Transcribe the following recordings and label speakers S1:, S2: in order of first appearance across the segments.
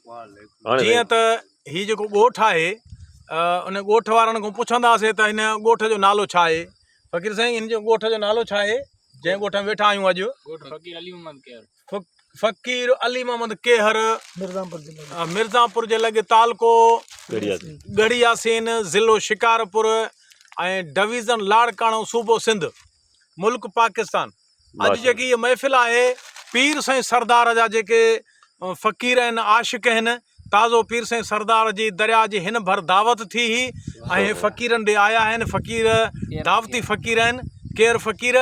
S1: जीअं त ही जेको ॻोठ आहे उन ॻोठ वारनि खां पुछंदासीं त हिन ॻोठ जो नालो छा आहे। फ़कीर साईं, हिन जो ॻोठ जो नालो छा आहे जंहिं ॻोठ में वेठा आहियूं अॼु? फ़कीर अली मोहम्मद केहर, मिर्ज़ापुर जे लॻे तालको गढ़ियासीन, ज़िलो शिकारपुर ऐं डिवीज़न लाड़काणो, सूबो सिंध, मुल्क पाकिस्तान। अॼु जेकी ये महफ़िल आहे पीर साईं सरदार जा जेके फ़कीर आहिनि, आशिक़ आहिनि, ताज़ो पीर साईं सरदार जी दरिया जी हिन भर दावत थी ही ऐं फ़कीरनि ॾे आया आहिनि। फ़कीर दावती फ़कीर आहिनि, केर फ़कीर,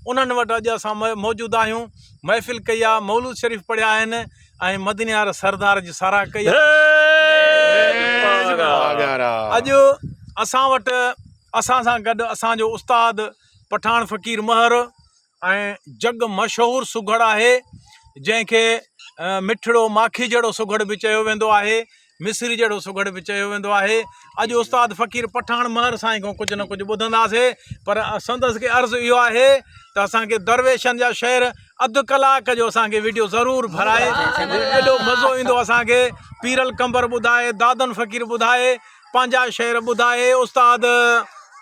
S1: उन्हनि वटि अॼु असां मौजूदु आहियूं। महफ़िल कई आहे, मौलूद शरीफ़ पढ़िया आहिनि ऐं मदीनार सरदार जी साराह कई आहे। अॼु असां वटि असां सां गॾु असांजो उस्ताद पठान फ़कीर महर ऐं जग मशहूरु सुघड़ आहे जंहिंखे मिठड़ो माखी जहिड़ो सुघड़ बि चयो वेंदो आहे, मिस्री जहिड़ो सुघड़ बि चयो वेंदो आहे। अॼु उस्ताद फ़कीर पठान महर साईं खां कुझु न कुझु ॿुधंदासीं, पर संदसि खे अर्ज़ु इहो आहे त असांखे दरवेशनि जा शेर अधु कलाक जो असांखे वीडियो ज़रूरु भराए, एॾो मज़ो ईंदो असांखे। पीरल कंबर ॿुधाए, दादन फ़कीर ॿुधाए, पंहिंजा शेर ॿुधाए, उस्ताद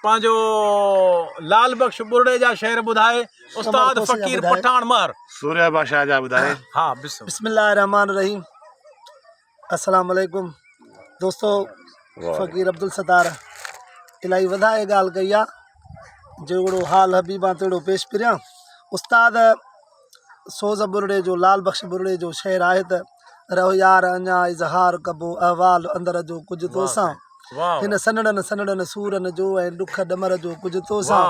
S1: पंहिंजो लाल बख्श बुरड़े जा शेर ॿुधाए, उस्ताद फ़कीर पठान महर
S2: सूर्य बादशाह जा ॿुधाए।
S1: हाँ,
S3: बिस्मिल्लाहिर्रहमानिर्रहीम। अस्सलाम वालेकुम दोस्तों। फ़कीर अब्दुल सत्तार इलाही वधाए ॻाल्हि कई आहे, जहिड़ो हाल हबीबा तहिड़ो पेश पिरियां। उस्ताद सोज़ बुरड़े जो, लाल बख्श बुरड़े जो शेर आहे त रहो यार अञा इज़हार कबो अहवाल अंदर जो कुझु तोसां, हिन सनड़नि सनड़नि सूरनि जो ऐं ॾुख ॾमर जो कुझु तोसां।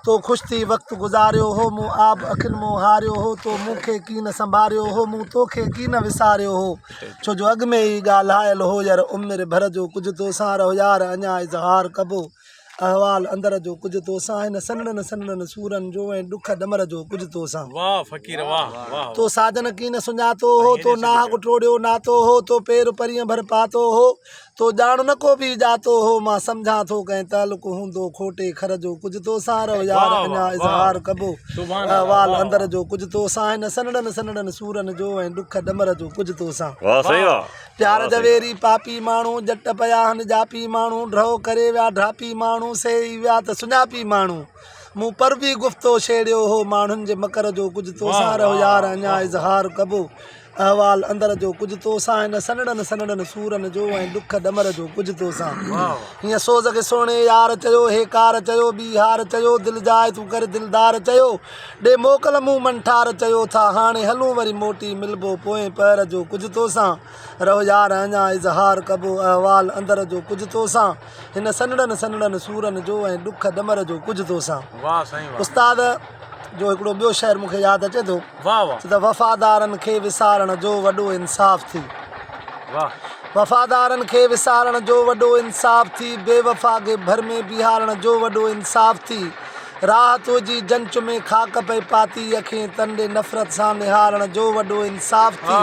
S3: तो ख़ुशि थी वक़्तु गुज़ारियो हो, मूं आब अखियुनि मूं हारियो हो, तो मूंखे कीन संभारियो हो, मूं तोखे कीन विसारियो हो, छो जो अॻु में ई ॻाल्हायल हो यार उमिरि भर जो कुझु तोसां। रहो यार अञा इज़हार कबो अहवाल अंदर जो कुझु तोसां, हिन सनड़नि सनड़नि सूरनि जो ऐं ॾुख ॾमर जो कुझु तोसां।
S1: वाह फ़कीर वाह वाह।
S3: तो साजन कीन सुञातो हो, तो नाहक टोड़ियो नातो हो, तो पेर परीअं भर पातो हो, तो ॼाण न को बि जातो हो, मां सम्झां थो कंहिं तालुक हूंदो खोटे खर जो कुझु तोसां। रहो यार अञा इज़हार कबो अहवाल अंदर जो कुझु तोसां, हिन सनड़नि सनड़नि सूरनि जो ऐं ॾुख ॾमर जो कुझु तोसां। प्यार जवेरी पापी माण्हू, जट पया आहिनि जापी माण्हू, ड्रहो करे विया ड्रापी माण्हू, सही विया त सुञापी माण्हू, मूं पर बि गुफ़्तो छेड़ियो हो माण्हुनि जे मकर जो कुझु तोसां। रहो यार अञा इज़हार कबो अहवाल अंदर जो कुझु तोसां, हिन सनड़नि सनड़नि सूरनि जो ऐं ॾुख ॾमर जो कुझु तोसां। हीअं सोज़ खे सोणे यार चयो, हे कार चयो, ॿी हार चयो, दिलि जाए तूं कर दिलदार चयो, ॾे मोकल मूं मनठार चयो था, हाणे हलूं वरी मोटी मिलबो पोएं पैर जो कुझु तोसां। रहो यार अञा इज़हार कबो अहवाल अंदर जो कुझु तोसां, हिन सनड़नि सनड़नि सूरनि जो ऐं ॾुख ॾमर जो कुझु तोसां। उस्ताद जो हिकिड़ो ॿियो शेर मूंखे यादि अचे थो त वफ़ादारनि खे विसारण जो वॾो इंसाफ़ थी, वफ़ादारनि खे विसारण जो वॾो इंसाफ़ थी, बेवफ़ा खे भर में बिहारण जो वॾो इंसाफ़ थी, राह तुंहिंजी जंच में खाक पई पाती, अखें तन ॾे नफ़रत सां निहारण जो वॾो इंसाफ़ थी,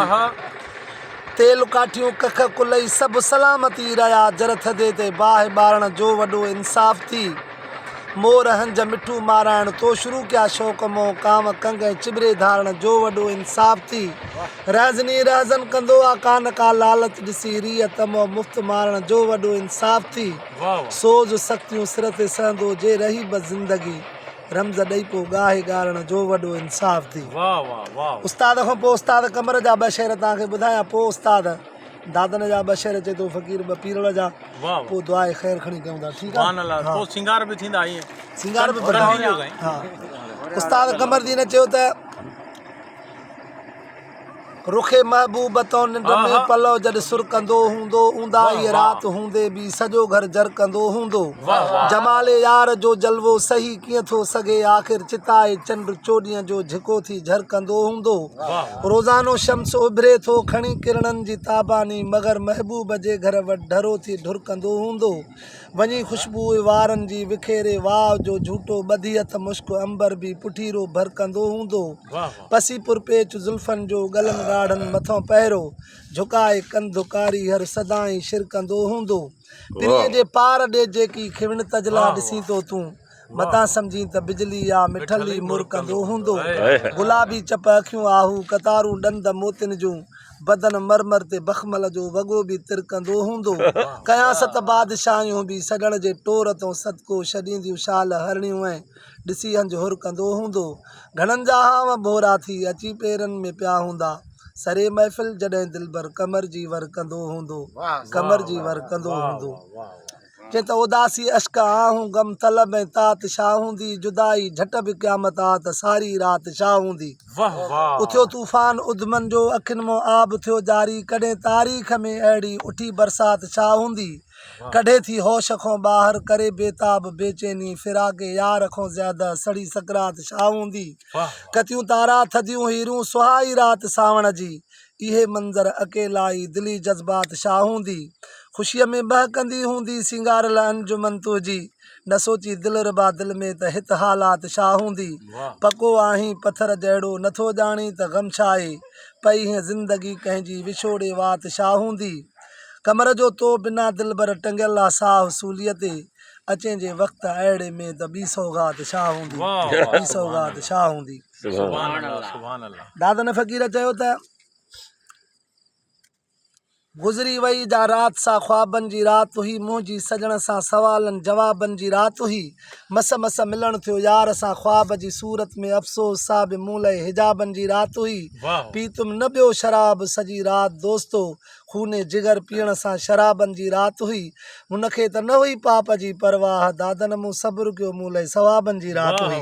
S3: तेल काठियूं कख कुलई सभु सलामती रहिया, जर थधे ते बाहि ॿारण जो वॾो इंसाफ़ थी, मोर हंज मिठू माराइण तो शुरू कया शौक़ मों, काम कंग ऐं चिबरे धारण जो वॾो इंसाफ़ थी, रहज़नी रहज़न कंदो आहे कान का लालच ॾिसी, रीह तमो मुफ़्त मारण जो वॾो इंसाफ़ थी, सोज़ सख़्तियूं सिर ते सहंदो जे रही बि ज़िंदगी, रमज़ ॾेई पोइ ॻाहे ॻारण जो वॾो इंसाफ़ थी। उस्ताद खां पोइ उस्ताद कमर जा ॿ शेर तव्हांखे ॿुधायां, पोइ उस्ताद दादन जा ॿ शेर चए थो फ़कीर ॿ पीरल जा, पोइ दुआए ख़ैर खणी कयूं था। ठीकु आहे,
S1: पोइ सिंगार बि थींदा,
S3: सिंगार बि हा। उस्ताद कमरदीन चयो त रुखे महबूब तो निंड में पलव जॾहिं सुर कंदो हूंदो, ऊंदा ई राति हूंदे बि सॼो घर जर कंदो हूंदो, जमाले यार जो जलवो सही कीअं थो सघे, आख़िर चिताए चंड चोॾींहं जो झिको थी झर कंदो हूंदो, रोज़ानो शम्स उभिरे थो खणी किरणनि जी ताबानी, मगर महबूब जे घर वटि ढरो थी ढुर कंदो हूंदो, वञी ख़ुशबू वारनि जी विखेरे वाव जो झूठो ॿधी हथ मुश्क अंबर बि पुठीरो भर कंदो हूंदो, पसी पुरपेच ज़ुल्फ़नि जो गलनि ॻाढ़नि मथों पहिरो, झुकाए कंधुकारी हर सदाई शिर कंदो हूंदो, पिरीअ जे पार ॾे जेकी खिवण तजला ॾिसी तो तूं, मतां सम्झी त बिजली या मिठली मुर कंदो हूंदो, गुलाबी चप अखियूं आहू कतारूं ॾंद मोतियुनि जूं, बदन मरमर ते बखमल जो वॻो बि तिरकंदो हूंदो कया सत बादशाहियूं बि सॼण जे टोर तो सदको छॾींदियूं शाल हरणियूं ऐं ॾिसी हंज हुरकंदो हूंदो घणनि जा हाव भोरा थी अची पेरनि में पिया हूंदा सरे महफ़िल जॾहिं दिलबर कमर जी वर कंदो हूंदो कमर जी वर कंदो हूंदो जे त उदासी अश्क आहूं गम तलब ऐं तात छा हूंदी जुदाई झट बि क़यामत आ त सारी राति छा हूंदी
S1: वाह वाह
S3: उथियो तूफ़ान उधमन जो अखियुनि मां आब थियो जारी कॾहिं तारीख़ में अहिड़ी उठी बरसाति छा हूंदी कढे थी होश खां ॿाहिरि करे बेताब बेचैनी फिराके यार खां ज़्यादा सड़ी सकरात छा हूंदी कतियूं तारा थदियूं हीरूं सुहाई राति सावण जी इहे मंज़र अकेला ई दिली जज़्बात छा हूंदी ख़ुशीअ में बहकंदी हूंदी सिंगारल अंजुमन तुंहिंजी न सोची दिल रबा दिल में त हित हालात छा हूंदी पको आहीं पत्थर जहिड़ो नथो ॼाणी त गम छा आहे पई हीअं ज़िंदगी कंहिंजी विछोड़े वात छा हूंदी कमर जो तो बिना दिल भर टंगियल आहे साहु सूलीअ ते अचे जे वक़्तु अहिड़े में त ॿी सौगात छा हूंदी ॿी सौगात छा हूंदी दादन फ़क़ीर चयो त गुज़री वई जा रात सा ख्वाबन जी रात हुई मुंहिंजी सजण सां सवालनि जवाबनि जी रात हुई मस मस मिलण थियो यार सां ख्वाब जी सूरत में अफ़सोस सा बि मूं लाइ हिजाबनि जी रात हुई पी तुम न ॿियो शराब सॼी रात दोस्तो खूने जिगर पीअण सां शराबनि जी रात हुई हुनखे त न हुई पाप जी परवाह दादन मूं सब्र कयो मूं लाइ सवाबनि जी रात हुई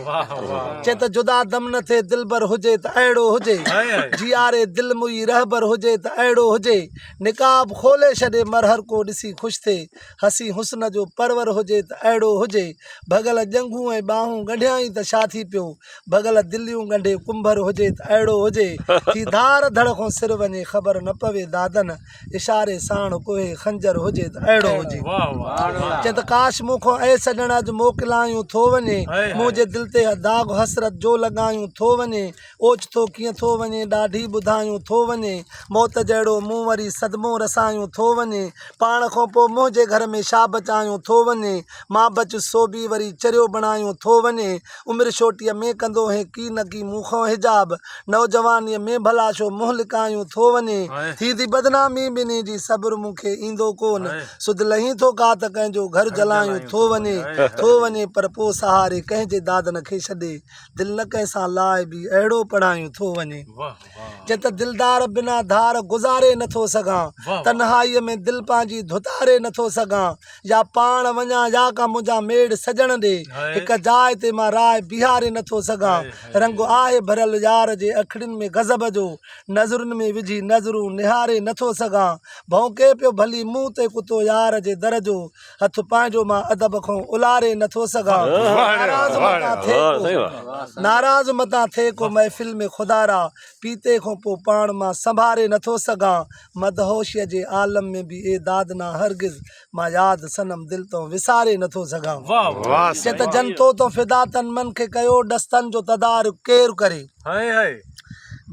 S3: चए त जुदा दम न थिए दिलबर हुजे त अहिड़ो हुजे जियारे दिल मुई रहबर हुजे त अहिड़ो हुजे निकाब खोले छॾे मरहर को ॾिसी ख़ुशि थिए हसी हुस्न जो परवर हुजे त अहिड़ो हुजे भगल ॼंघूं ऐं ॿाहूं ॻंढियाई त छा थी पियो भगल दिलियूं ॻंढे कुंभर हुजे त अहिड़ो हुजे थी धार धड़ खां सिर वञे ख़बर न पवे दादन इशारे साण कोई खंजर हुजे त अहिड़ो हुजे चए त काश मूंखां ऐं सॼण अॼु मोकिलायूं थो वञे मुंहिंजे दिलि ते दाग़ हसरत जो लॻायूं थो वञे ओचितो कीअं थो वञे ॾाढी ॿुधायूं थो वञे मौत जहिड़ो मूं वरी सदमो रसायूं थो वञे पाण खां पोइ मुंहिंजे घर में छा बचायूं थो वञे मां बच सोभी वरी चरियो बणायूं थो वञे उमिरि छोटीअ में कंदो हे की न की मूंखां हिजाब नौजवानीअ में भला छो मुंहुं लिकायूं थो वञे थींदी बदनामी ॿिन्ही जी सब्र मूंखे ईंदो कोन सुध लही थो का त कंहिंजो घर जलायूं थो वञे पर पोइ सहारे कंहिंजे दादन खे छॾे दिलि न कंहिंसां लाइ बि अहिड़ो पढ़ायूं थो वञे जे त दिलदार बिना धार गुज़ारे नथो सघां तन्हाईअ में दिलि पंहिंजी धुतारे नथो सघां या पाण वञा या का मुंहिंजा मेड़ सजण ॾे हिकु जाइ ते मां राय बिहारे नथो सघां रंग आहे भरियल यार जे अखियुनि में गज़ब जो नज़रुनि में विझी नज़रूं निहारे नथो सघां भौंके पियो भली मुंहुं ते कुतो यार जे दर जो हथ पंहिंजो मां अदब खां उलारे नथो सघां नाराज़ मतां थिए को महफ़िल में खुदारा पीते खां पोइ पाण मां संभारे नथो सघां मदहोशीअ जे आलम में बि ए दादना हरगिज़ मां यादि सनम दिलि तो विसारे नथो सघां चए त जनतो तो फिदा तन मन खे कयो डस्तन जो तदारुक केरु करे